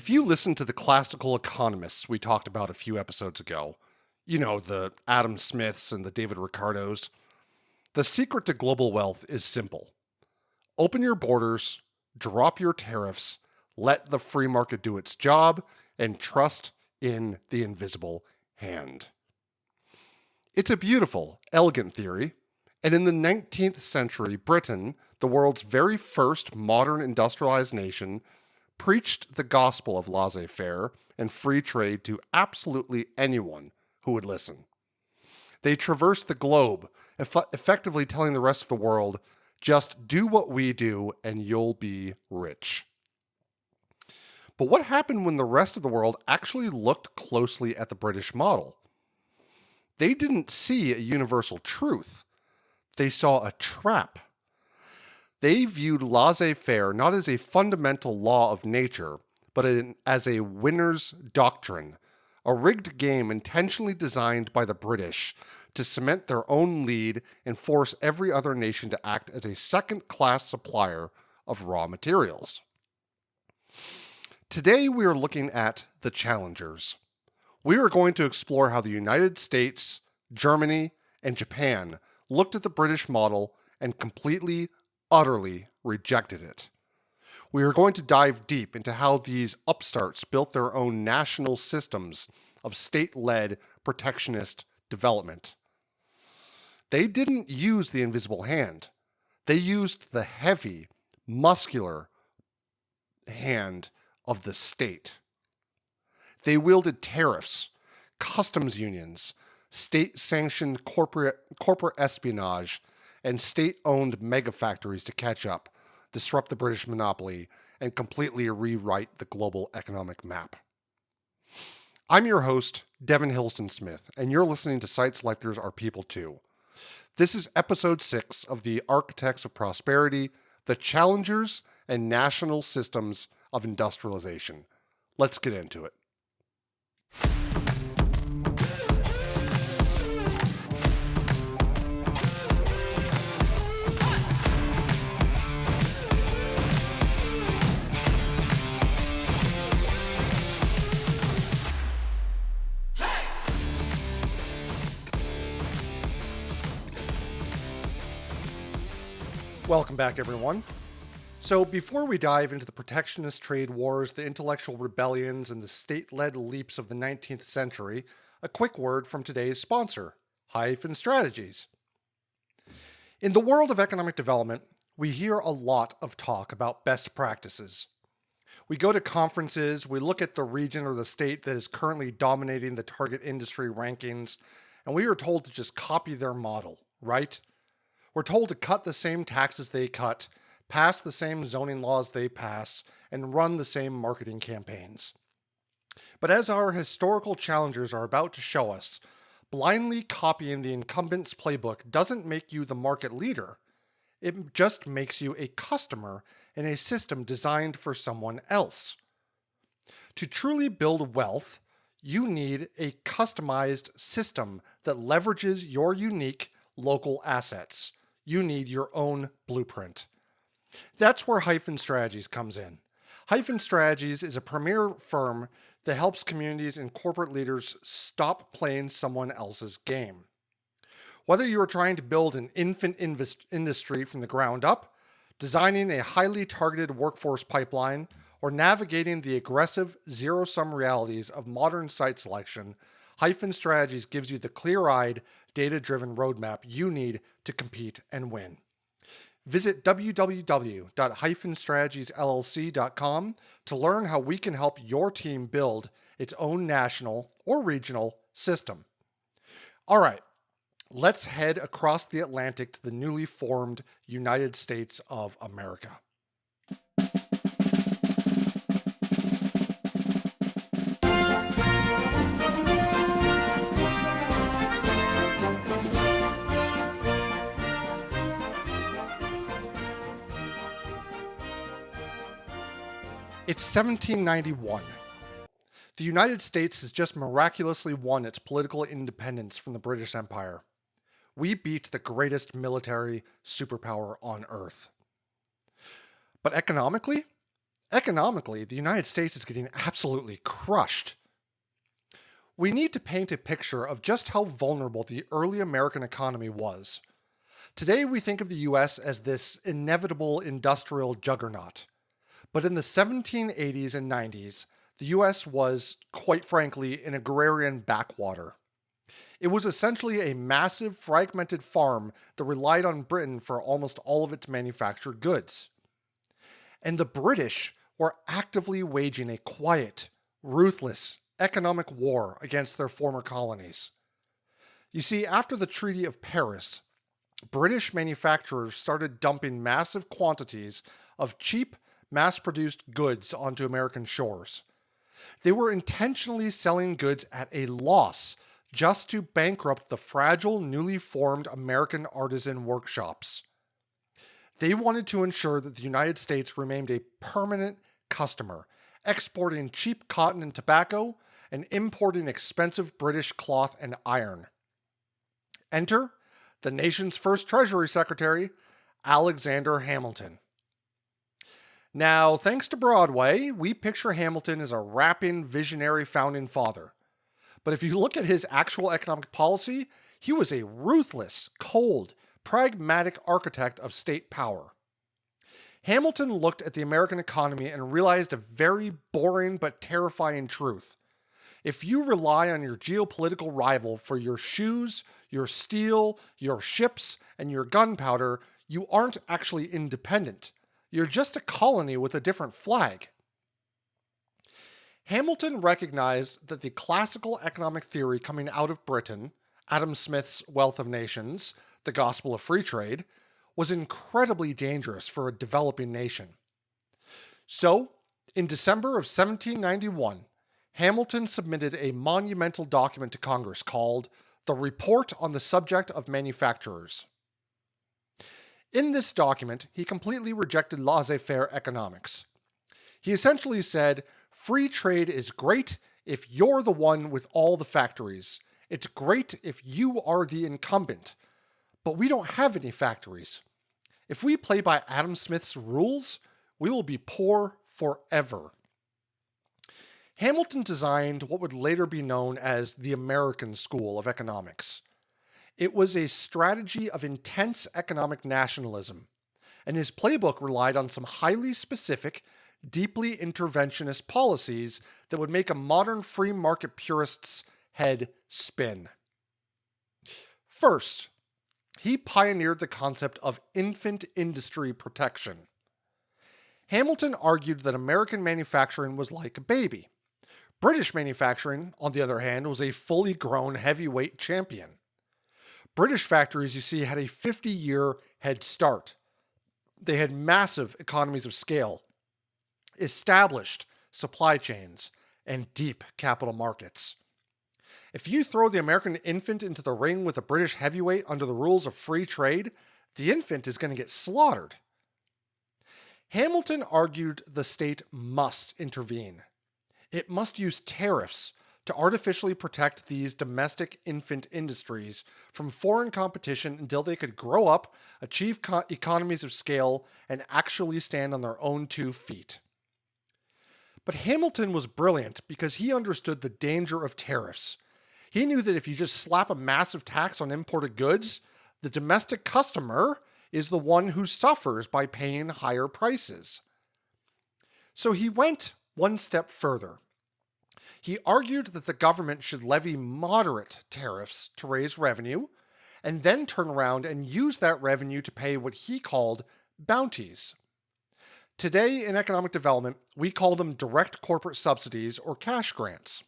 If you listen to the classical economists we talked about a few episodes ago, you know, the Adam Smiths and the David Ricardos, the secret to global wealth is simple. Open your borders, drop your tariffs, let the free market do its job, and trust in the invisible hand. It's a beautiful, elegant theory, and in the 19th century, Britain, the world's very first modern industrialized nation, preached the gospel of laissez-faire and free trade to absolutely anyone who would listen. They traversed the globe, effectively telling the rest of the world, just do what we do and you'll be rich. But what happened when the rest of the world actually looked closely at the British model? They didn't see a universal truth. They saw a trap. They viewed laissez-faire not as a fundamental law of nature, but as a winner's doctrine, a rigged game intentionally designed by the British to cement their own lead and force every other nation to act as a second-class supplier of raw materials. Today we are looking at the challengers. We are going to explore how the United States, Germany, and Japan looked at the British model and completely, utterly rejected it. We are going to dive deep into how these upstarts built their own national systems of state-led protectionist development. They didn't use the invisible hand. They used the heavy, muscular hand of the state. They wielded tariffs, customs unions, state-sanctioned corporate espionage, and state-owned megafactories to catch up, disrupt the British monopoly, and completely rewrite the global economic map. I'm your host, Devin Hillsdon-Smith, and you're listening to Site Selectors Are People Too. This is episode 6 of the Architects of Prosperity, the Challengers and National Systems of Industrialization. Let's get into it. Welcome back, everyone. So before we dive into the protectionist trade wars, the intellectual rebellions, and the state-led leaps of the 19th century, a quick word from today's sponsor, Hyphen Strategies. In the world of economic development, we hear a lot of talk about best practices. We go to conferences, we look at the region or the state that is currently dominating the target industry rankings, and we are told to just copy their model, right? We're told to cut the same taxes they cut, pass the same zoning laws they pass, and run the same marketing campaigns. But as our historical challengers are about to show us, blindly copying the incumbent's playbook doesn't make you the market leader. It just makes you a customer in a system designed for someone else. To truly build wealth, you need a customized system that leverages your unique local assets. You need your own blueprint. That's where Hyphen Strategies comes in. Hyphen Strategies is a premier firm that helps communities and corporate leaders stop playing someone else's game. Whether you are trying to build an infant industry from the ground up, designing a highly targeted workforce pipeline, or navigating the aggressive zero-sum realities of modern site selection, Hyphen Strategies gives you the clear-eyed, data-driven roadmap you need to compete and win. Visit www.hyphenstrategiesllc.com to learn how we can help your team build its own national or regional system. All right, let's head across the Atlantic to the newly formed United States of America. It's 1791. The United States has just miraculously won its political independence from the British Empire. We beat the greatest military superpower on Earth. But economically, Economically, the United States is getting absolutely crushed. We need to paint a picture of just how vulnerable the early American economy was. Today, we think of the US as this inevitable industrial juggernaut. But in the 1780s and 90s, the US was, quite frankly, an agrarian backwater. It was essentially a massive, fragmented farm that relied on Britain for almost all of its manufactured goods. And the British were actively waging a quiet, ruthless, economic war against their former colonies. You see, after the Treaty of Paris, British manufacturers started dumping massive quantities of cheap, mass-produced goods onto American shores. They were intentionally selling goods at a loss just to bankrupt the fragile, newly formed American artisan workshops. They wanted to ensure that the United States remained a permanent customer, exporting cheap cotton and tobacco and importing expensive British cloth and iron. Enter the nation's first Treasury Secretary, Alexander Hamilton. Now, thanks to Broadway, we picture Hamilton as a rapping, visionary founding father. But if you look at his actual economic policy, he was a ruthless, cold, pragmatic architect of state power. Hamilton looked at the American economy and realized a very boring but terrifying truth. If you rely on your geopolitical rival for your shoes, your steel, your ships, and your gunpowder, you aren't actually independent. You're just a colony with a different flag. Hamilton recognized that the classical economic theory coming out of Britain, Adam Smith's Wealth of Nations, the Gospel of Free Trade, was incredibly dangerous for a developing nation. So, in December of 1791, Hamilton submitted a monumental document to Congress called the Report on the Subject of Manufacturers. In this document, he completely rejected laissez-faire economics. He essentially said, free trade is great if you're the one with all the factories. It's great if you are the incumbent. But we don't have any factories. If we play by Adam Smith's rules, we will be poor forever. Hamilton designed what would later be known as the American School of Economics. It was a strategy of intense economic nationalism, and his playbook relied on some highly specific, deeply interventionist policies that would make a modern free market purist's head spin. First, he pioneered the concept of infant industry protection. Hamilton argued that American manufacturing was like a baby. British manufacturing, on the other hand, was a fully grown heavyweight champion. British factories, you see, had a 50-year head start. They had massive economies of scale, established supply chains, and deep capital markets. If you throw the American infant into the ring with a British heavyweight under the rules of free trade, the infant is going to get slaughtered. Hamilton argued the state must intervene. It must use tariffs to artificially protect these domestic infant industries from foreign competition until they could grow up, achieve economies of scale, and actually stand on their own 2 feet. But Hamilton was brilliant because he understood the danger of tariffs. He knew that if you just slap a massive tax on imported goods, the domestic customer is the one who suffers by paying higher prices. So he went one step further. He argued that the government should levy moderate tariffs to raise revenue, and then turn around and use that revenue to pay what he called bounties. Today in economic development, we call them direct corporate subsidies or cash grants.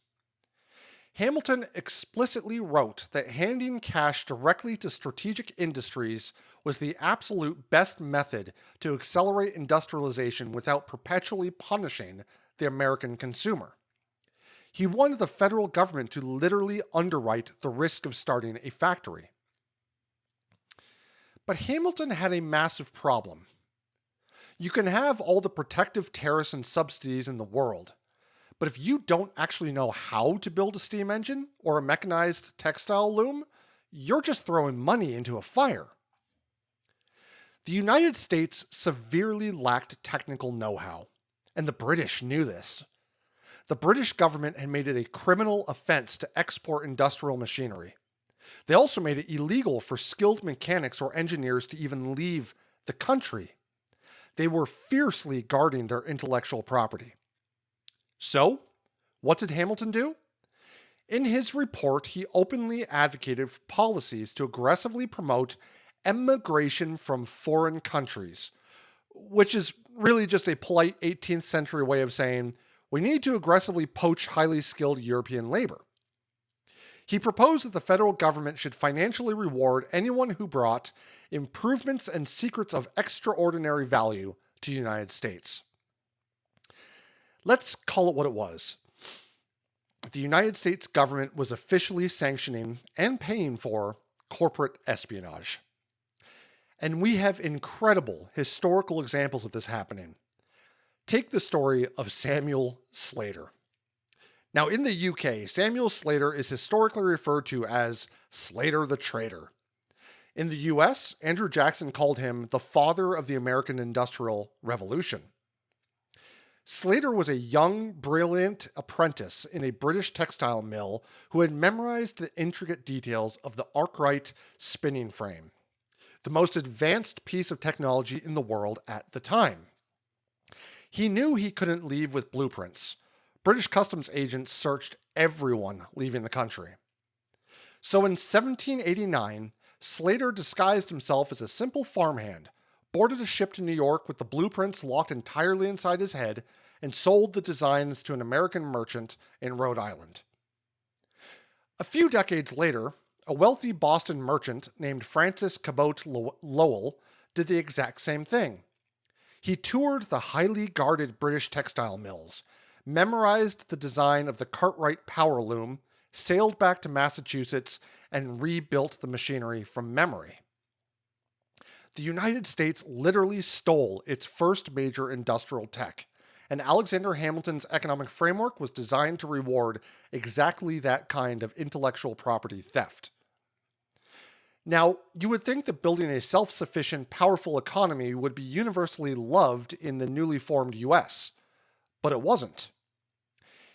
Hamilton explicitly wrote that handing cash directly to strategic industries was the absolute best method to accelerate industrialization without perpetually punishing the American consumer. He wanted the federal government to literally underwrite the risk of starting a factory. But Hamilton had a massive problem. You can have all the protective tariffs and subsidies in the world, but if you don't actually know how to build a steam engine or a mechanized textile loom, you're just throwing money into a fire. The United States severely lacked technical know-how. And the British knew this. The British government had made it a criminal offense to export industrial machinery. They also made it illegal for skilled mechanics or engineers to even leave the country. They were fiercely guarding their intellectual property. So, what did Hamilton do? In his report, he openly advocated for policies to aggressively promote emigration from foreign countries, which is really just a polite 18th century way of saying we need to aggressively poach highly skilled European labor. He proposed that the federal government should financially reward anyone who brought improvements and secrets of extraordinary value to the United States. Let's call it what it was. The United States government was officially sanctioning and paying for corporate espionage. And we have incredible historical examples of this happening. Take the story of Samuel Slater. Now, in the UK, Samuel Slater is historically referred to as Slater the Traitor. In the US, Andrew Jackson called him the father of the American Industrial Revolution. Slater was a young, brilliant apprentice in a British textile mill who had memorized the intricate details of the Arkwright spinning frame, the most advanced piece of technology in the world at the time. He knew he couldn't leave with blueprints. British customs agents searched everyone leaving the country. So in 1789, Slater disguised himself as a simple farmhand, boarded a ship to New York with the blueprints locked entirely inside his head, and sold the designs to an American merchant in Rhode Island. A few decades later, a wealthy Boston merchant named Francis Cabot Lowell did the exact same thing. He toured the highly guarded British textile mills, memorized the design of the Cartwright power loom, sailed back to Massachusetts, and rebuilt the machinery from memory. The United States literally stole its first major industrial tech, and Alexander Hamilton's economic framework was designed to reward exactly that kind of intellectual property theft. Now, you would think that building a self-sufficient, powerful economy would be universally loved in the newly formed US, but it wasn't.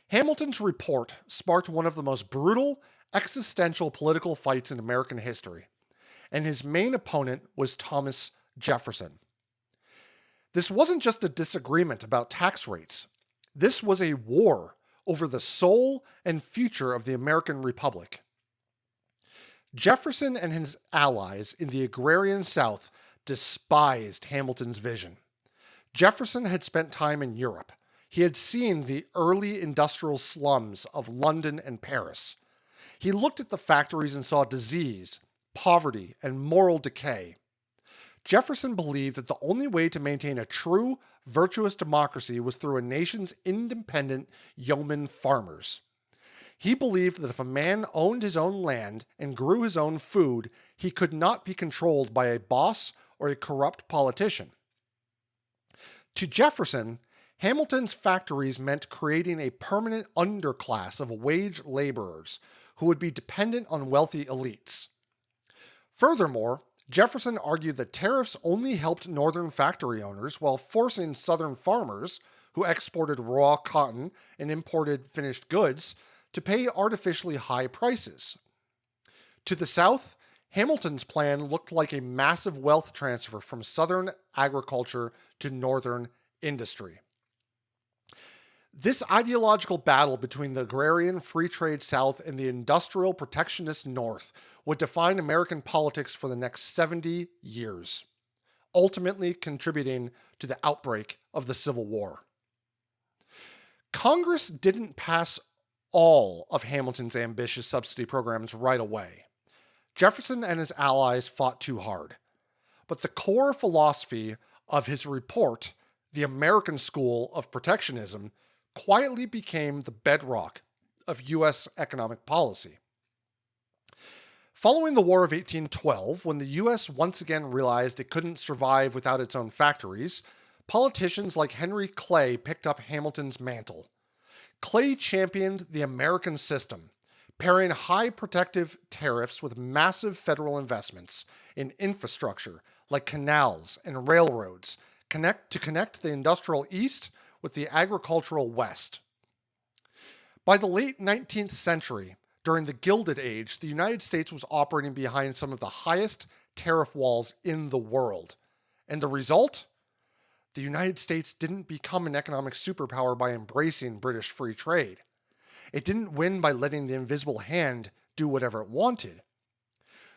Hamilton's report sparked one of the most brutal, existential political fights in American history, and his main opponent was Thomas Jefferson. This wasn't just a disagreement about tax rates. This was a war over the soul and future of the American Republic. Jefferson and his allies in the agrarian South despised Hamilton's vision. Jefferson had spent time in Europe. He had seen the early industrial slums of London and Paris. He looked at the factories and saw disease, poverty, and moral decay. Jefferson believed that the only way to maintain a true, virtuous democracy was through a nation's independent yeoman farmers. He believed that if a man owned his own land and grew his own food, he could not be controlled by a boss or a corrupt politician. To Jefferson, Hamilton's factories meant creating a permanent underclass of wage laborers who would be dependent on wealthy elites. Furthermore, Jefferson argued that tariffs only helped northern factory owners while forcing southern farmers, who exported raw cotton and imported finished goods, to pay artificially high prices. To the south, Hamilton's plan looked like a massive wealth transfer from southern agriculture to northern industry. This ideological battle between the agrarian free trade South and the industrial protectionist North would define American politics for the next 70 years, ultimately contributing to the outbreak of the Civil War. Congress didn't pass all of Hamilton's ambitious subsidy programs right away. Jefferson and his allies fought too hard. But the core philosophy of his report, the American School of Protectionism, quietly became the bedrock of U.S. economic policy. Following the War of 1812, when the U.S. once again realized it couldn't survive without its own factories, politicians like Henry Clay picked up Hamilton's mantle. Clay championed the American system, pairing high protective tariffs with massive federal investments in infrastructure like canals and railroads to connect the industrial East with the agricultural West. By the late 19th century, during the Gilded Age, the United States was operating behind some of the highest tariff walls in the world. And the result? The United States didn't become an economic superpower by embracing British free trade. It didn't win by letting the invisible hand do whatever it wanted.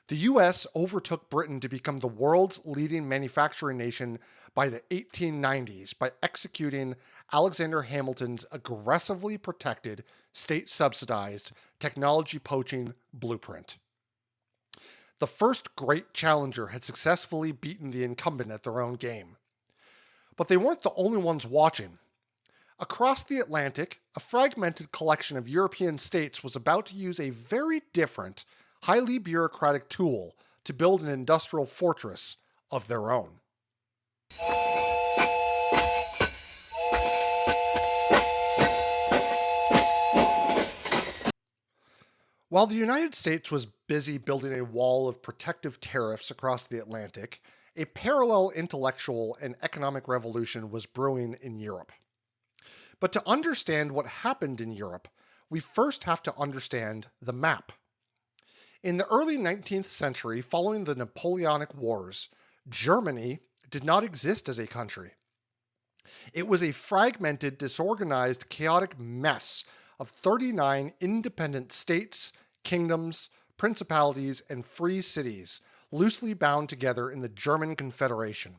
The US overtook Britain to become the world's leading manufacturing nation by the 1890s by executing Alexander Hamilton's aggressively protected, state-subsidized, technology poaching blueprint. The first great challenger had successfully beaten the incumbent at their own game. But they weren't the only ones watching. Across the Atlantic, a fragmented collection of European states was about to use a very different, highly bureaucratic tool to build an industrial fortress of their own. While the United States was busy building a wall of protective tariffs across the Atlantic, a parallel intellectual and economic revolution was brewing in Europe. But to understand what happened in Europe, we first have to understand the map. In the early 19th century, following the Napoleonic Wars, Germany did not exist as a country. It was a fragmented, disorganized, chaotic mess of 39 independent states, kingdoms, principalities, and free cities, loosely bound together in the German Confederation.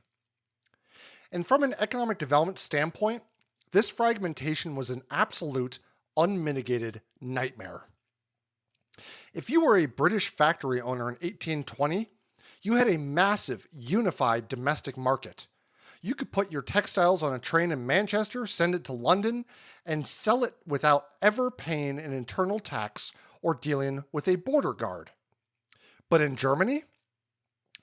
And from an economic development standpoint, this fragmentation was an absolute, unmitigated nightmare. If you were a British factory owner in 1820, you had a massive, unified domestic market. You could put your textiles on a train in Manchester, send it to London, and sell it without ever paying an internal tax or dealing with a border guard. But in Germany,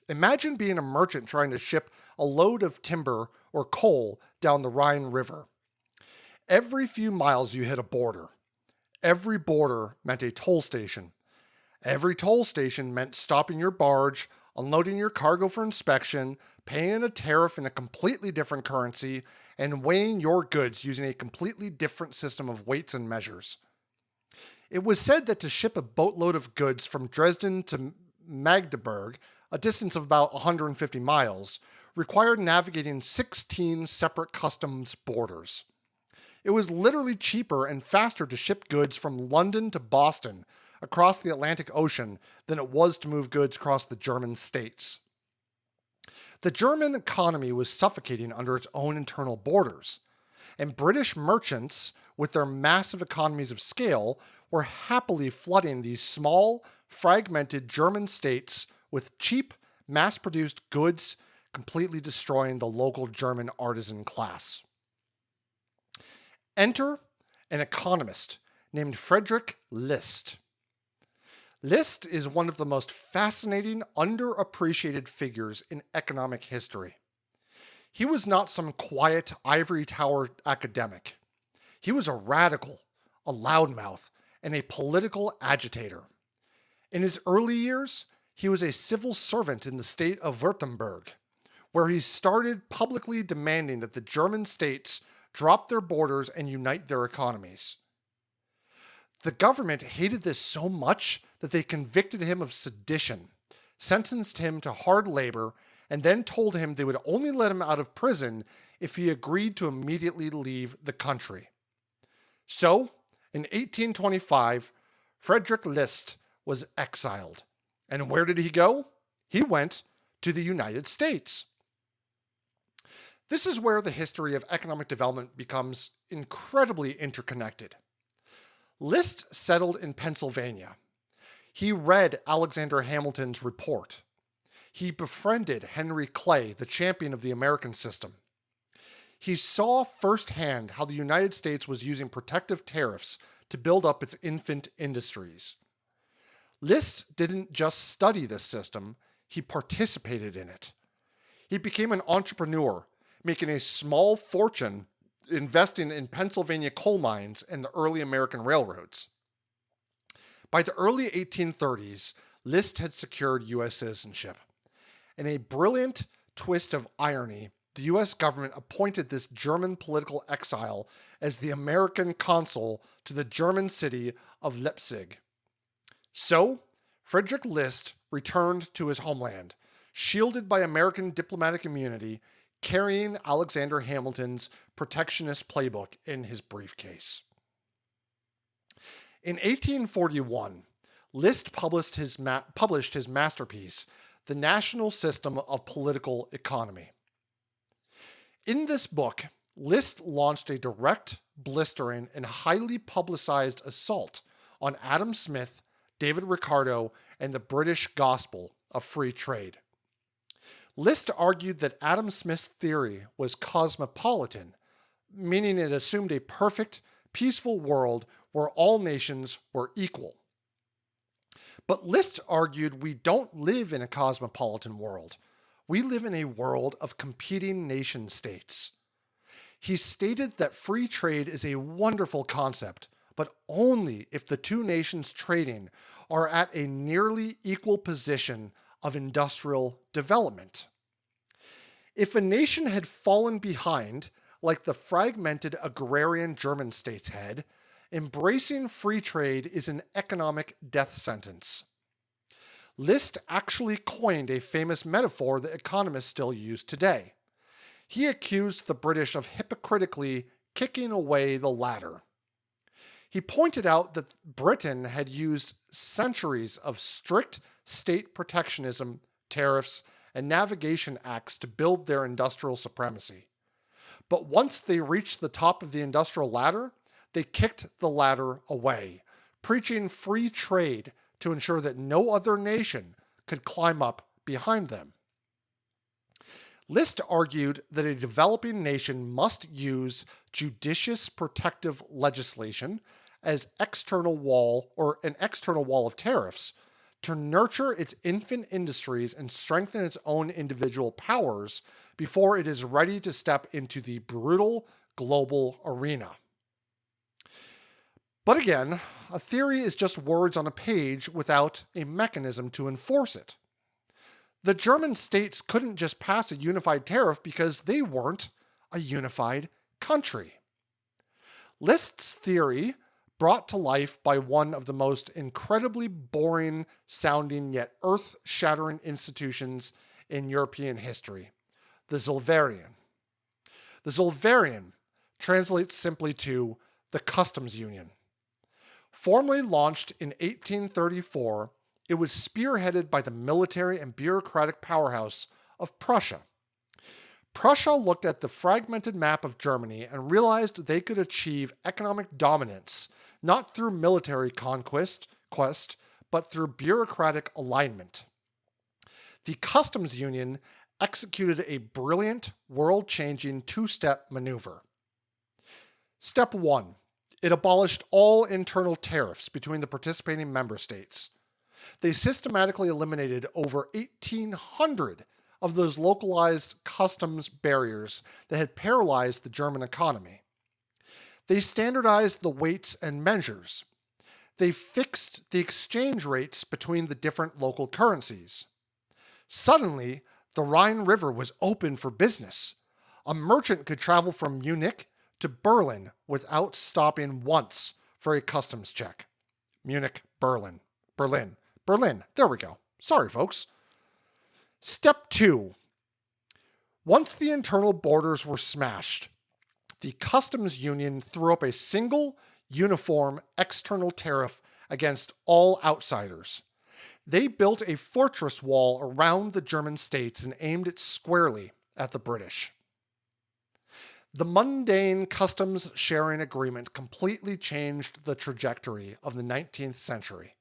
imagine being a merchant trying to ship a load of timber or coal down the Rhine River. Every few miles you hit a border. Every border meant a toll station. Every toll station meant stopping your barge, unloading your cargo for inspection, paying a tariff in a completely different currency, and weighing your goods using a completely different system of weights and measures. It was said that to ship a boatload of goods from Dresden to Magdeburg, a distance of about 150 miles, required navigating 16 separate customs borders. It was literally cheaper and faster to ship goods from London to Boston across the Atlantic Ocean than it was to move goods across the German states. The German economy was suffocating under its own internal borders, and British merchants, with their massive economies of scale, were happily flooding these small, fragmented German states with cheap, mass-produced goods, completely destroying the local German artisan class. Enter an economist named Friedrich List. List is one of the most fascinating, underappreciated figures in economic history. He was not some quiet ivory tower academic. He was a radical, a loudmouth, and a political agitator. In his early years, he was a civil servant in the state of Württemberg, where he started publicly demanding that the German states drop their borders and unite their economies. The government hated this so much that they convicted him of sedition, sentenced him to hard labor, and then told him they would only let him out of prison if he agreed to immediately leave the country. So, in 1825, Friedrich List was exiled. And where did he go? He went to the United States. This is where the history of economic development becomes incredibly interconnected. List settled in Pennsylvania. He read Alexander Hamilton's report. He befriended Henry Clay, the champion of the American system. He saw firsthand how the United States was using protective tariffs to build up its infant industries. List didn't just study this system, he participated in it. He became an entrepreneur, making a small fortune investing in Pennsylvania coal mines and the early American railroads. By the early 1830s, List had secured U.S. citizenship. In a brilliant twist of irony, the US government appointed this German political exile as the American consul to the German city of Leipzig. So, Friedrich List returned to his homeland, shielded by American diplomatic immunity, carrying Alexander Hamilton's protectionist playbook in his briefcase. In 1841, List published his masterpiece, The National System of Political Economy. In this book, List launched a direct, blistering, and highly publicized assault on Adam Smith, David Ricardo, and the British gospel of free trade. List argued that Adam Smith's theory was cosmopolitan, meaning it assumed a perfect, peaceful world where all nations were equal. But List argued we don't live in a cosmopolitan world. We live in a world of competing nation states. He stated that free trade is a wonderful concept, but only if the two nations trading are at a nearly equal position of industrial development. If a nation had fallen behind, like the fragmented agrarian German states had, embracing free trade is an economic death sentence. List actually coined a famous metaphor that economists still use today. He accused the British of hypocritically kicking away the ladder. He pointed out that Britain had used centuries of strict state protectionism, tariffs, and navigation acts to build their industrial supremacy. But once they reached the top of the industrial ladder, they kicked the ladder away, preaching free trade to ensure that no other nation could climb up behind them. List argued that a developing nation must use judicious protective legislation as an external wall of tariffs to nurture its infant industries and strengthen its own individual powers before it is ready to step into the brutal global arena. But again, a theory is just words on a page without a mechanism to enforce it. The German states couldn't just pass a unified tariff because they weren't a unified country. List's theory, brought to life by one of the most incredibly boring sounding yet earth-shattering institutions in European history, the Zollverein. The Zollverein translates simply to the Customs Union. Formally launched in 1834, it was spearheaded by the military and bureaucratic powerhouse of Prussia. Prussia looked at the fragmented map of Germany and realized they could achieve economic dominance not through military conquest, but through bureaucratic alignment. The Customs Union executed a brilliant, world-changing two-step maneuver. Step 1. It abolished all internal tariffs between the participating member states. They systematically eliminated over 1,800 of those localized customs barriers that had paralyzed the German economy. They standardized the weights and measures. They fixed the exchange rates between the different local currencies. Suddenly, the Rhine River was open for business. A merchant could travel from Munich to Berlin without stopping once for a customs check. Munich, Berlin. There we go. Sorry, folks. Step 2. Once the internal borders were smashed, the Customs Union threw up a single, uniform external tariff against all outsiders. They built a fortress wall around the German states and aimed it squarely at the British. The mundane customs sharing agreement completely changed the trajectory of the 19th century.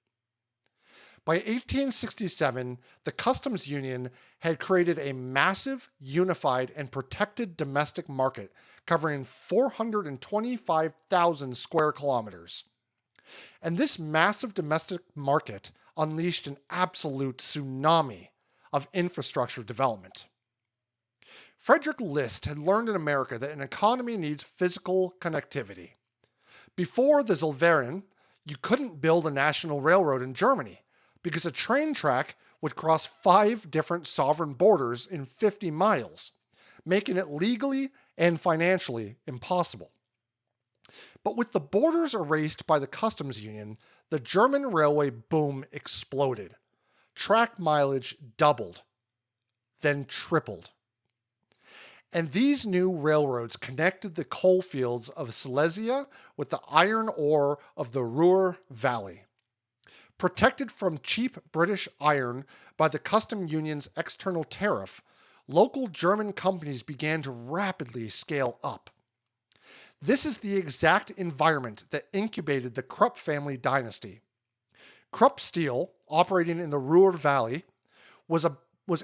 By 1867, the Customs Union had created a massive, unified, and protected domestic market covering 425,000 square kilometers. And this massive domestic market unleashed an absolute tsunami of infrastructure development. Friedrich List had learned in America that an economy needs physical connectivity. Before the Zollverein, you couldn't build a national railroad in Germany because a train track would cross 5 different sovereign borders in 50 miles, making it legally and financially impossible. But with the borders erased by the customs union, the German railway boom exploded. Track mileage doubled, then tripled. And these new railroads connected the coal fields of Silesia with the iron ore of the Ruhr Valley. Protected from cheap British iron by the customs union's external tariff, local German companies began to rapidly scale up. This is the exact environment that incubated the Krupp family dynasty. Krupp Steel, operating in the Ruhr Valley, was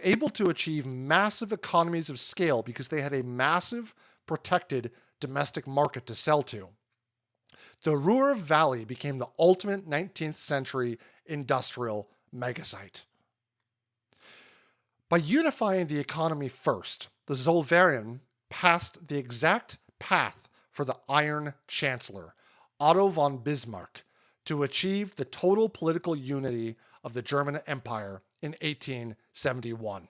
able to achieve massive economies of scale because they had a massive, protected domestic market to sell to. The Ruhr Valley became the ultimate 19th century industrial megasite. By unifying the economy first, the Zollverein passed the exact path for the Iron Chancellor, Otto von Bismarck, to achieve the total political unity of the German Empire in 1871.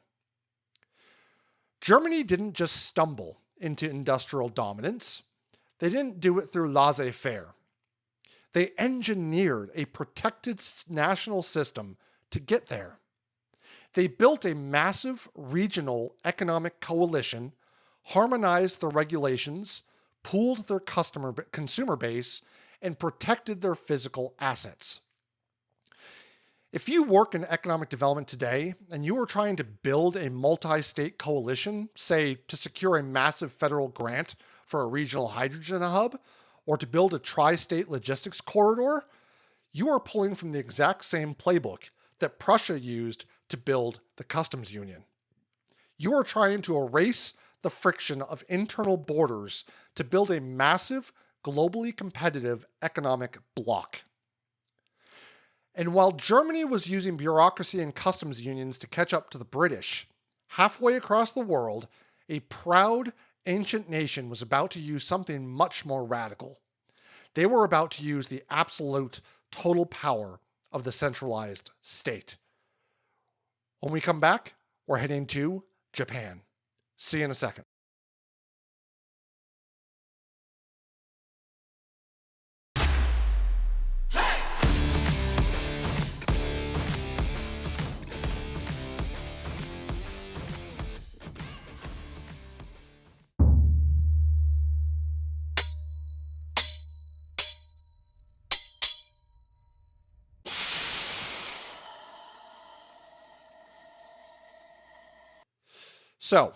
Germany didn't just stumble into industrial dominance. They didn't do it through laissez-faire. They engineered a protected national system to get there. They built a massive regional economic coalition, harmonized the regulations, pooled their consumer base, and protected their physical assets. If you work in economic development today and you are trying to build a multi-state coalition, say to secure a massive federal grant for a regional hydrogen hub, or to build a tri-state logistics corridor, you are pulling from the exact same playbook that Prussia used to build the customs union. You are trying to erase the friction of internal borders to build a massive, globally competitive economic bloc. And while Germany was using bureaucracy and customs unions to catch up to the British, halfway across the world, a proud, ancient nation was about to use something much more radical. They were about to use the absolute, total power of the centralized state. When we come back, we're heading to Japan. See you in a second. So,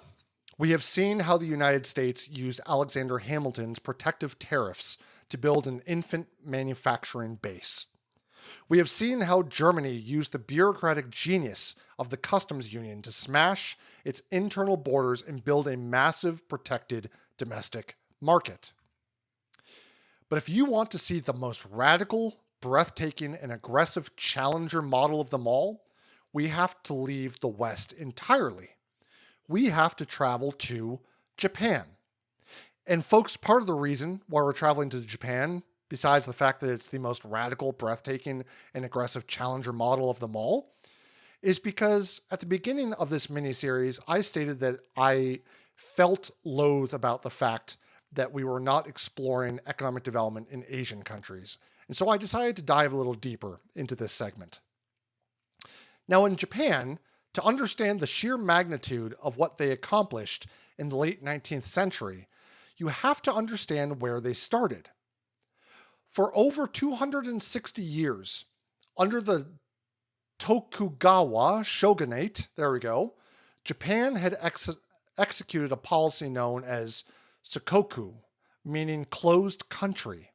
we have seen how the United States used Alexander Hamilton's protective tariffs to build an infant manufacturing base. We have seen how Germany used the bureaucratic genius of the customs union to smash its internal borders and build a massive protected domestic market. But if you want to see the most radical, breathtaking, and aggressive challenger model of them all, we have to leave the West entirely. We have to travel to Japan. And folks, part of the reason why we're traveling to Japan, besides the fact that it's the most radical, breathtaking, and aggressive challenger model of them all, is because at the beginning of this miniseries, I stated that I felt loath about the fact that we were not exploring economic development in Asian countries. And so I decided to dive a little deeper into this segment. Now in Japan, to understand the sheer magnitude of what they accomplished in the late 19th century, you have to understand where they started. For over 260 years, under the Tokugawa shogunate, Japan had executed a policy known as Sakoku, meaning closed country.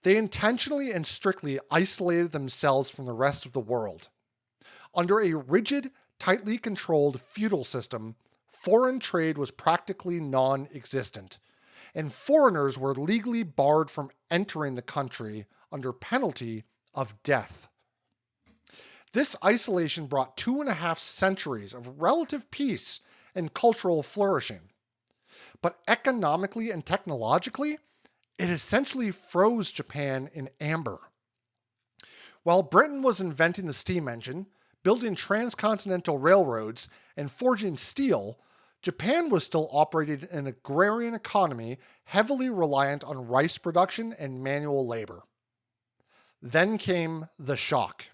They intentionally and strictly isolated themselves from the rest of the world. Under a rigid, tightly controlled feudal system, foreign trade was practically non-existent, and foreigners were legally barred from entering the country under penalty of death. This isolation brought 2.5 centuries of relative peace and cultural flourishing. But economically and technologically, it essentially froze Japan in amber. While Britain was inventing the steam engine, building transcontinental railroads, and forging steel, Japan was still operating an agrarian economy heavily reliant on rice production and manual labor. Then came the shock.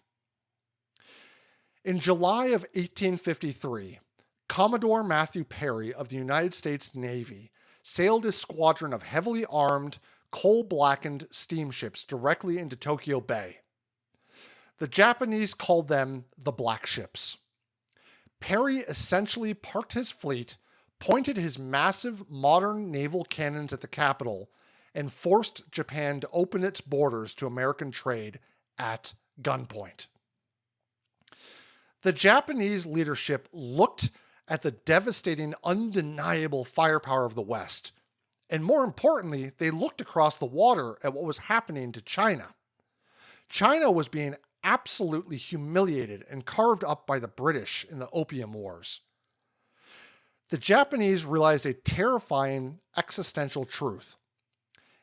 In July of 1853, Commodore Matthew Perry of the United States Navy sailed a squadron of heavily armed, coal-blackened steamships directly into Tokyo Bay. The Japanese called them the Black Ships. Perry essentially parked his fleet, pointed his massive modern naval cannons at the capital, and forced Japan to open its borders to American trade at gunpoint. The Japanese leadership looked at the devastating, undeniable firepower of the West, and more importantly, they looked across the water at what was happening to China. China was being absolutely humiliated and carved up by the British in the Opium Wars. The Japanese realized a terrifying existential truth.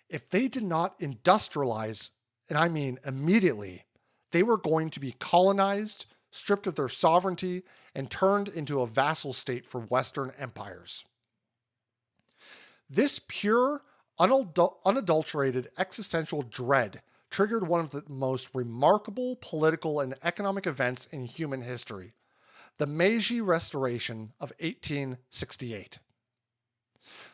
If they did not industrialize, and I mean immediately, they were going to be colonized, stripped of their sovereignty, and turned into a vassal state for Western empires. This pure, unadulterated existential dread triggered one of the most remarkable political and economic events in human history, the Meiji Restoration of 1868.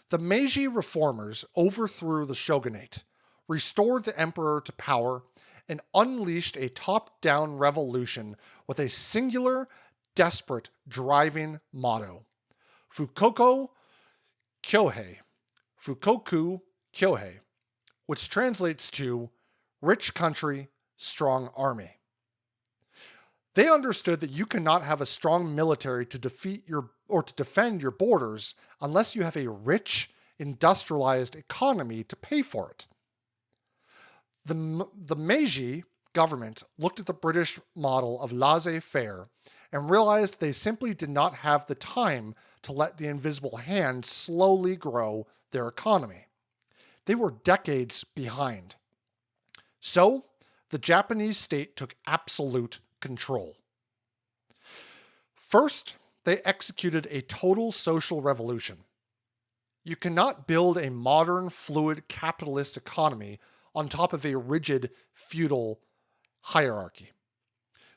The Meiji reformers overthrew the shogunate, restored the emperor to power, and unleashed a top-down revolution with a singular, desperate, driving motto: Fukoku Kyohei, which translates to rich country, strong army. They understood that you cannot have a strong military to defend your borders unless you have a rich, industrialized economy to pay for it. The Meiji government looked at the British model of laissez-faire and realized they simply did not have the time to let the invisible hand slowly grow their economy. They were decades behind. So, the Japanese state took absolute control. First, they executed a total social revolution. You cannot build a modern, fluid, capitalist economy on top of a rigid, feudal hierarchy.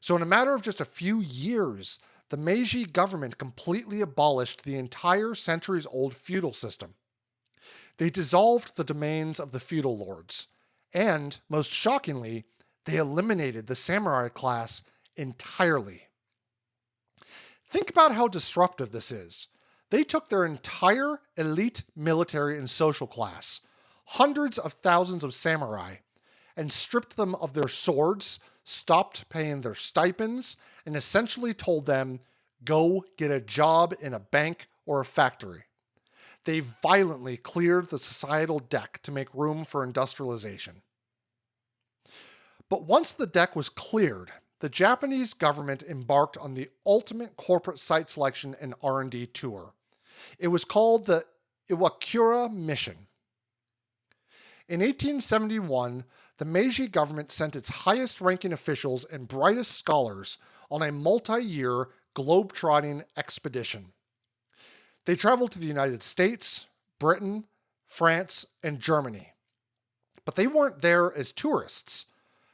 So in a matter of just a few years, the Meiji government completely abolished the entire centuries-old feudal system. They dissolved the domains of the feudal lords, and, most shockingly, they eliminated the samurai class entirely. Think about how disruptive this is. They took their entire elite military and social class, hundreds of thousands of samurai, and stripped them of their swords, stopped paying their stipends, and essentially told them, go get a job in a bank or a factory. They violently cleared the societal deck to make room for industrialization. But once the deck was cleared, the Japanese government embarked on the ultimate corporate site selection and R&D tour. It was called the Iwakura Mission. In 1871, the Meiji government sent its highest-ranking officials and brightest scholars on a multi-year globe-trotting expedition. They traveled to the United States, Britain, France, and Germany. But they weren't there as tourists.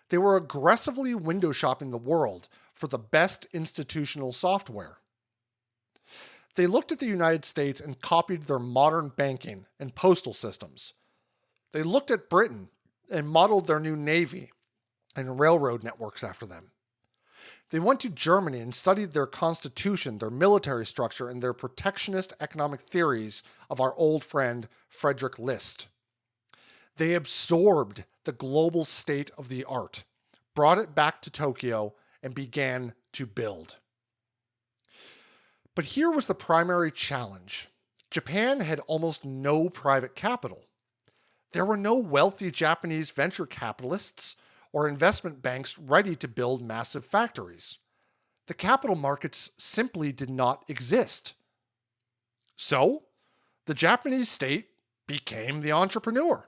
They were aggressively window shopping the world for the best institutional software. They looked at the United States and copied their modern banking and postal systems. They looked at Britain and modeled their new navy and railroad networks after them. They went to Germany and studied their constitution, their military structure, and their protectionist economic theories of our old friend Frederick List. They absorbed the global state of the art, brought it back to Tokyo, and began to build. But here was the primary challenge. Japan had almost no private capital. There were no wealthy Japanese venture capitalists or investment banks ready to build massive factories. The capital markets simply did not exist. So, the Japanese state became the entrepreneur.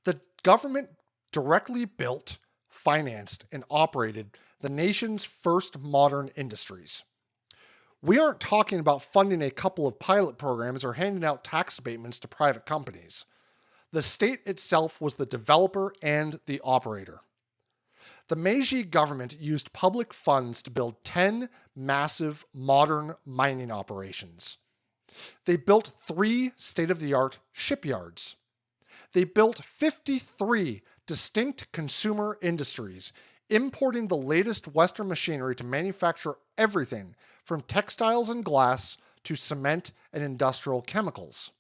The government directly built, financed, and operated the nation's first modern industries. We aren't talking about funding a couple of pilot programs or handing out tax abatements to private companies. The state itself was the developer and the operator. The Meiji government used public funds to build 10 massive modern mining operations. They built 3 state-of-the-art shipyards. They built 53 distinct consumer industries, importing the latest Western machinery to manufacture everything from textiles and glass to cement and industrial chemicals.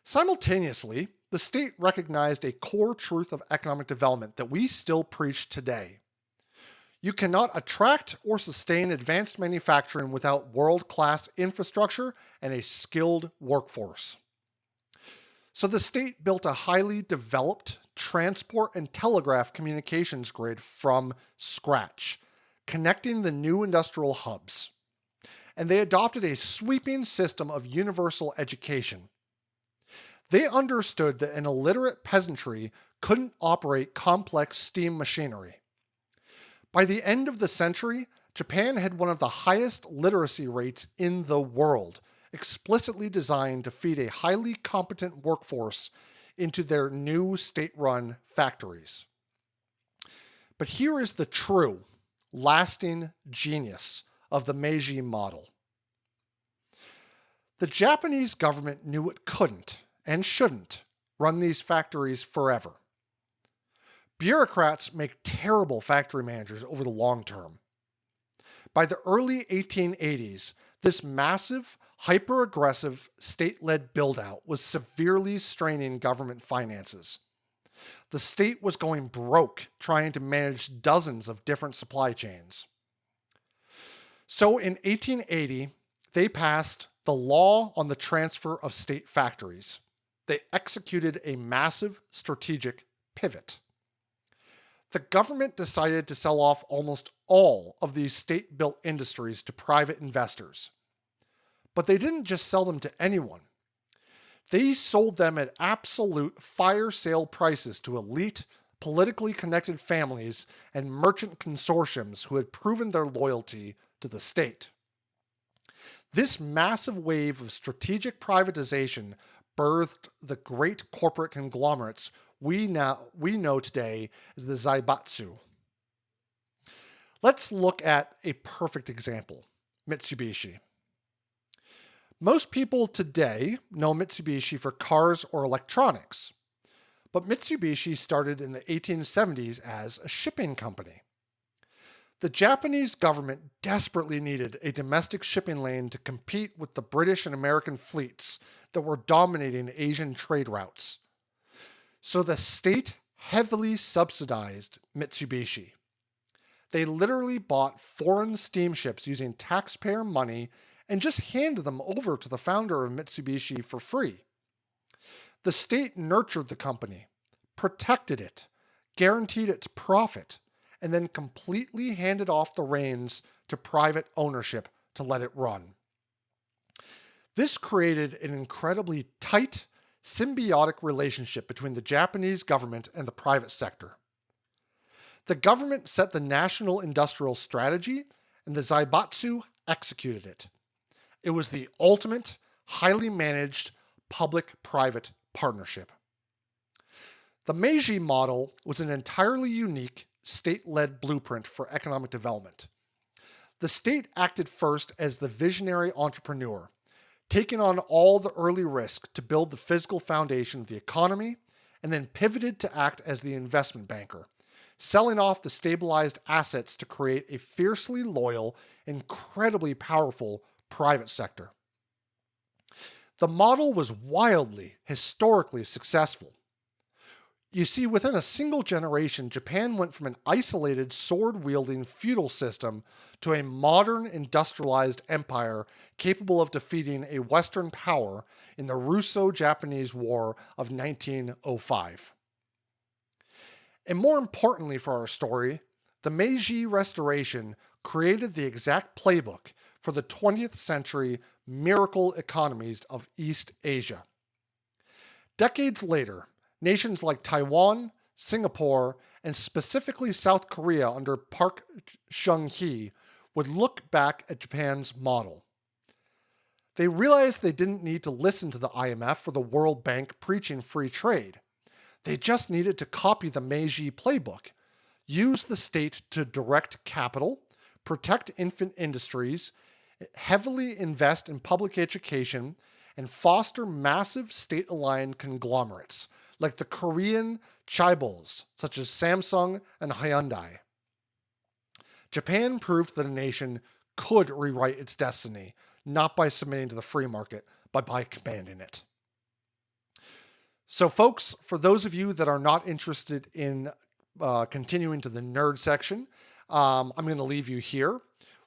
Simultaneously, the state recognized a core truth of economic development that we still preach today. You cannot attract or sustain advanced manufacturing without world-class infrastructure and a skilled workforce. So the state built a highly developed transport and telegraph communications grid from scratch, connecting the new industrial hubs. And they adopted a sweeping system of universal education. They understood that an illiterate peasantry couldn't operate complex steam machinery. By the end of the century, Japan had one of the highest literacy rates in the world, explicitly designed to feed a highly competent workforce into their new state-run factories. But here is the true, lasting genius of the Meiji model. The Japanese government knew it couldn't and shouldn't run these factories forever. Bureaucrats make terrible factory managers over the long term. By the early 1880s, this massive, hyper-aggressive, state-led build-out was severely straining government finances. The state was going broke trying to manage dozens of different supply chains. So in 1880, they passed the Law on the Transfer of State Factories. They executed a massive strategic pivot. The government decided to sell off almost all of these state-built industries to private investors. But they didn't just sell them to anyone. They sold them at absolute fire sale prices to elite, politically connected families and merchant consortiums who had proven their loyalty to the state. This massive wave of strategic privatization birthed the great corporate conglomerates we know today as the zaibatsu. Let's look at a perfect example, Mitsubishi. Most people today know Mitsubishi for cars or electronics, but Mitsubishi started in the 1870s as a shipping company. The Japanese government desperately needed a domestic shipping lane to compete with the British and American fleets that were dominating Asian trade routes. So the state heavily subsidized Mitsubishi. They literally bought foreign steamships using taxpayer money and just handed them over to the founder of Mitsubishi for free. The state nurtured the company, protected it, guaranteed its profit, and then completely handed off the reins to private ownership to let it run. This created an incredibly tight, symbiotic relationship between the Japanese government and the private sector. The government set the national industrial strategy, and the zaibatsu executed it. It was the ultimate, highly managed, public-private partnership. The Meiji model was an entirely unique, state-led blueprint for economic development. The state acted first as the visionary entrepreneur, taking on all the early risk to build the physical foundation of the economy, and then pivoted to act as the investment banker, selling off the stabilized assets to create a fiercely loyal, incredibly powerful private sector. The model was wildly, historically successful. You see, within a single generation, Japan went from an isolated, sword-wielding feudal system to a modern, industrialized empire capable of defeating a Western power in the Russo-Japanese War of 1905. And more importantly for our story, the Meiji Restoration created the exact playbook for the 20th century miracle economies of East Asia. Decades later, nations like Taiwan, Singapore, and specifically South Korea under Park Chung-hee would look back at Japan's model. They realized they didn't need to listen to the IMF or the World Bank preaching free trade. They just needed to copy the Meiji playbook, use the state to direct capital, protect infant industries, heavily invest in public education, and foster massive state-aligned conglomerates like the Korean chaebols such as Samsung and Hyundai. Japan proved that a nation could rewrite its destiny, not by submitting to the free market, but by commanding it. So folks, for those of you that are not interested in continuing to the nerd section, I'm going to leave you here.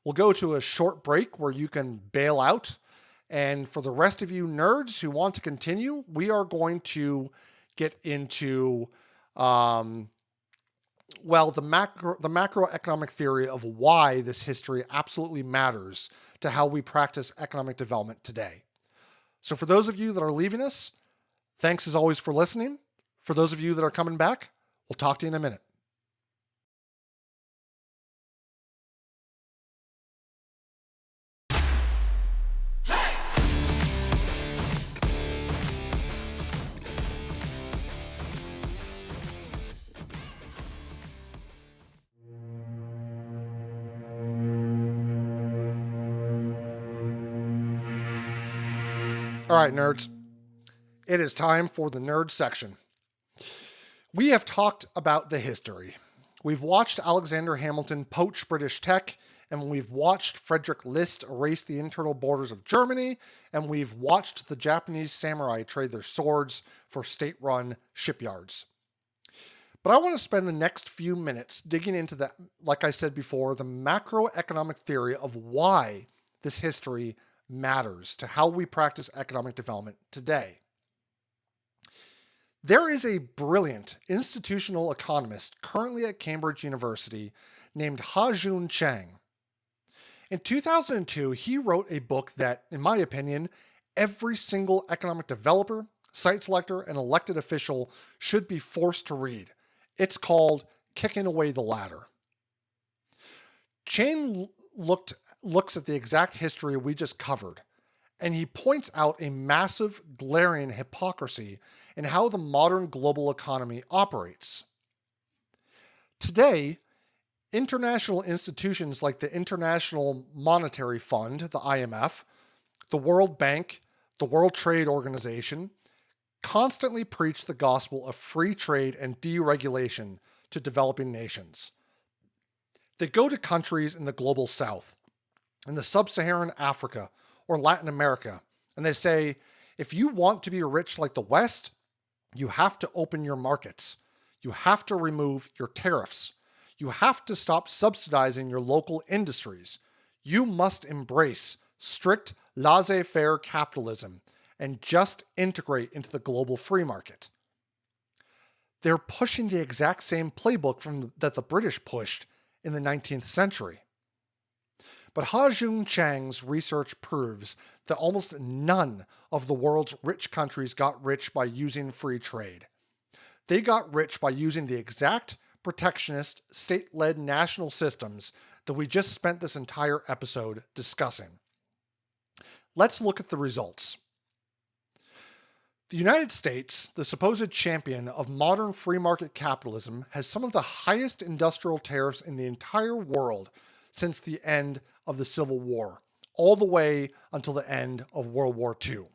We'll go to a short break where you can bail out. And for the rest of you nerds who want to continue, we are going to get into, the macroeconomic theory of why this history absolutely matters to how we practice economic development today. So for those of you that are leaving us, thanks as always for listening. For those of you that are coming back, we'll talk to you in a minute. All right, nerds. It is time for the nerd section. We have talked about the history. We've watched Alexander Hamilton poach British tech, and we've watched Frederick List erase the internal borders of Germany, and we've watched the Japanese samurai trade their swords for state-run shipyards. But I want to spend the next few minutes digging into the, like I said before, the macroeconomic theory of why this history matters to how we practice economic development today. There is a brilliant institutional economist currently at Cambridge University named Ha-Joon Chang. In 2002, he wrote a book that, in my opinion, every single economic developer, site selector, and elected official should be forced to read. It's called Kicking Away the Ladder. Chang looks at the exact history we just covered, and he points out a massive, glaring hypocrisy in how the modern global economy operates. Today, international institutions like the International Monetary Fund, the IMF, the World Bank, the World Trade Organization, constantly preach the gospel of free trade and deregulation to developing nations. They go to countries in the global south, in the sub-Saharan Africa or Latin America, and they say, if you want to be rich like the West, you have to open your markets. You have to remove your tariffs. You have to stop subsidizing your local industries. You must embrace strict laissez-faire capitalism and just integrate into the global free market. They're pushing the exact same playbook that the British pushed in the 19th century. But Ha-Joon Chang's research proves that almost none of the world's rich countries got rich by using free trade. They got rich by using the exact protectionist, state-led national systems that we just spent this entire episode discussing. Let's look at the results. The United States, the supposed champion of modern free market capitalism, has some of the highest industrial tariffs in the entire world since the end of the Civil War, all the way until the end of World War II.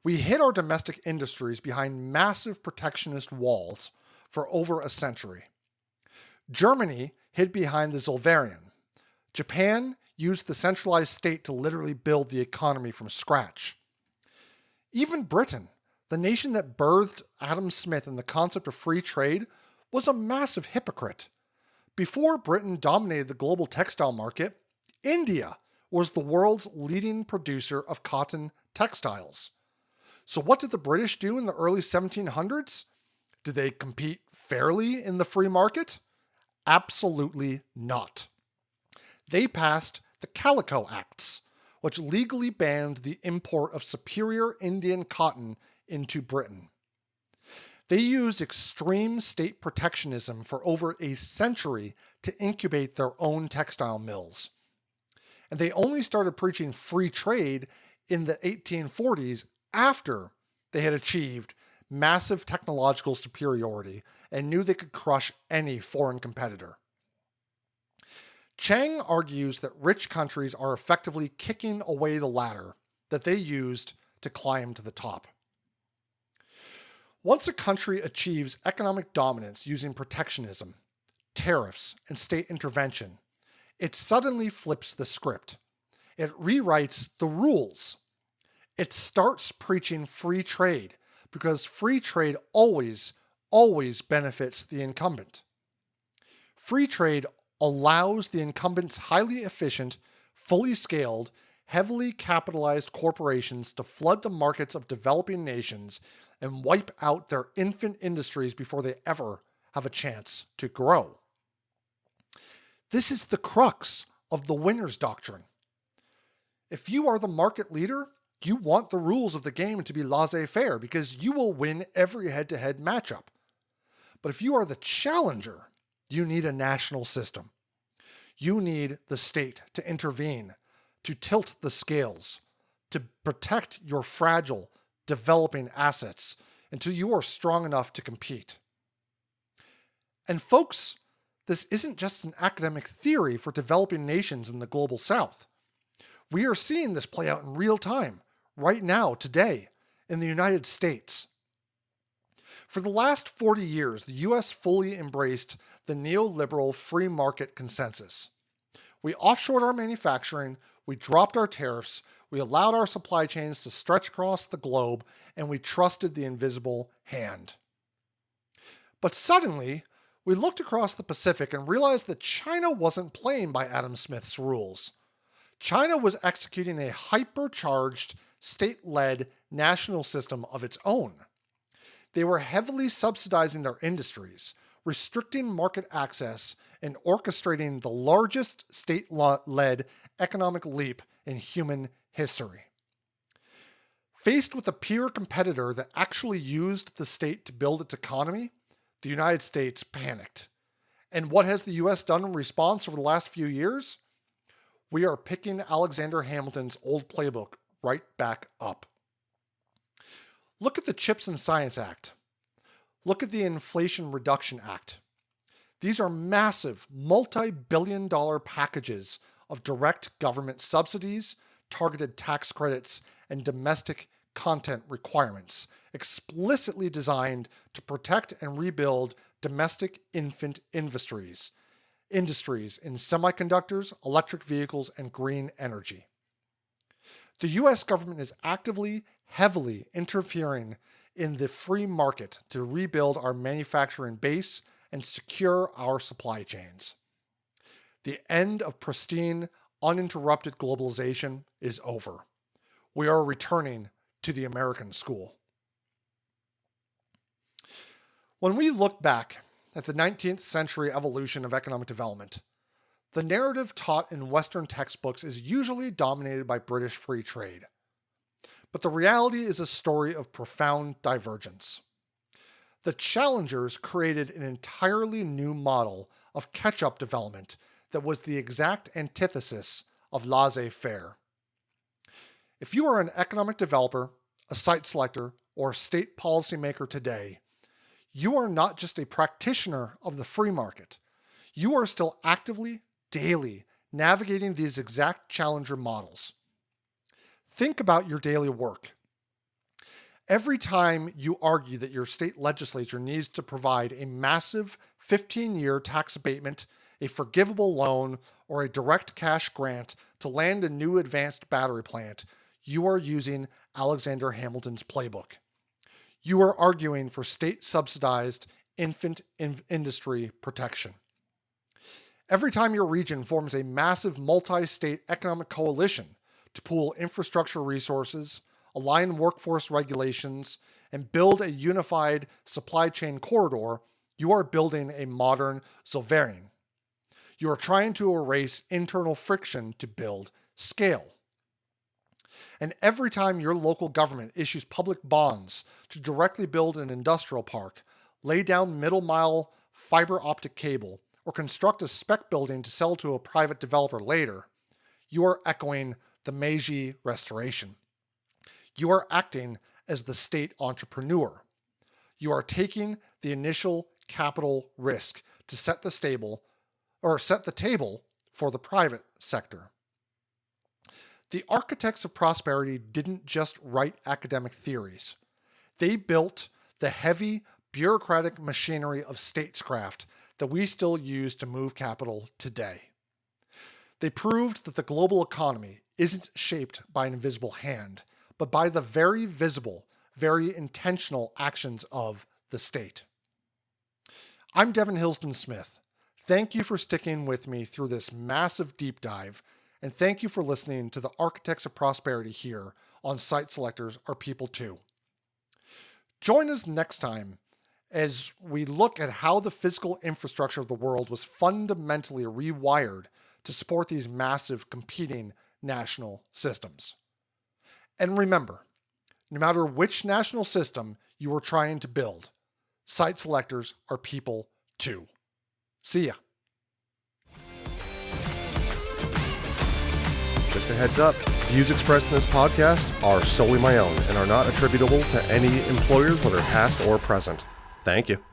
We hid our domestic industries behind massive protectionist walls for over a century. Germany hid behind the Zollverein. Japan used the centralized state to literally build the economy from scratch. Even Britain, the nation that birthed Adam Smith and the concept of free trade, was a massive hypocrite. Before Britain dominated the global textile market, India was the world's leading producer of cotton textiles. So what did the British do in the early 1700s? Did they compete fairly in the free market? Absolutely not. They passed the Calico Acts, which legally banned the import of superior Indian cotton into Britain. They used extreme state protectionism for over a century to incubate their own textile mills. And they only started preaching free trade in the 1840s after they had achieved massive technological superiority and knew they could crush any foreign competitor. Chang argues that rich countries are effectively kicking away the ladder that they used to climb to the top. Once a country achieves economic dominance using protectionism, tariffs, and state intervention, it suddenly flips the script. It rewrites the rules. It starts preaching free trade because free trade always benefits the incumbent. Free trade allows the incumbent's highly efficient, fully scaled, heavily capitalized corporations to flood the markets of developing nations and wipe out their infant industries before they ever have a chance to grow. This is the crux of the winner's doctrine. If you are the market leader, you want the rules of the game to be laissez-faire because you will win every head-to-head matchup. But if you are the challenger, you need a national system. You need the state to intervene, to tilt the scales, to protect your fragile, developing assets until you are strong enough to compete. And folks, this isn't just an academic theory for developing nations in the global south. We are seeing this play out in real time, right now, today, in the United States. For the last 40 years, the US fully embraced the neoliberal free market consensus. We offshored our manufacturing, we dropped our tariffs, we allowed our supply chains to stretch across the globe, and we trusted the invisible hand. But suddenly, we looked across the Pacific and realized that China wasn't playing by Adam Smith's rules. China was executing a hypercharged, state-led national system of its own. They were heavily subsidizing their industries, restricting market access, and orchestrating the largest state-led economic leap in human history. Faced with a peer competitor that actually used the state to build its economy, the United States panicked. And what has the US done in response over the last few years? We are picking Alexander Hamilton's old playbook right back up. Look at the CHIPS and Science Act. Look at the Inflation Reduction Act. These are massive, multi-billion-dollar packages of direct government subsidies, targeted tax credits, and domestic content requirements, explicitly designed to protect and rebuild domestic infant industries in semiconductors, electric vehicles, and green energy. The US government is actively, heavily interfering in the free market to rebuild our manufacturing base and secure our supply chains. The end of pristine, uninterrupted globalization is over. We are returning to the American school. When we look back at the 19th century evolution of economic development, the narrative taught in Western textbooks is usually dominated by British free trade. But the reality is a story of profound divergence. The challengers created an entirely new model of catch-up development that was the exact antithesis of laissez-faire. If you are an economic developer, a site selector, or a state policymaker today, you are not just a practitioner of the free market. You are still actively, daily, navigating these exact challenger models. Think about your daily work. Every time you argue that your state legislature needs to provide a massive 15-year tax abatement, a forgivable loan, or a direct cash grant to land a new advanced battery plant, you are using Alexander Hamilton's playbook. You are arguing for state-subsidized infant industry protection. Every time your region forms a massive multi-state economic coalition to pool infrastructure resources, align workforce regulations, and build a unified supply chain corridor, you are building a modern sovereign. You are trying to erase internal friction to build scale. And every time your local government issues public bonds to directly build an industrial park, lay down middle-mile fiber optic cable, or construct a spec building to sell to a private developer later, you are echoing the Meiji Restoration. You are acting as the state entrepreneur. You are taking the initial capital risk to set the table for the private sector. The architects of prosperity didn't just write academic theories. They built the heavy, bureaucratic machinery of statescraft that we still use to move capital today. They proved that the global economy isn't shaped by an invisible hand, but by the very visible, very intentional actions of the state. I'm Devin Hillsdon-Smith. Thank you for sticking with me through this massive deep dive, and thank you for listening to the Architects of Prosperity here on Site Selectors Are People Too. Join us next time as we look at how the physical infrastructure of the world was fundamentally rewired to support these massive competing national systems. And remember, no matter which national system you are trying to build, site selectors are people too. See ya. Just a heads up, views expressed in this podcast are solely my own and are not attributable to any employers, whether past or present. Thank you.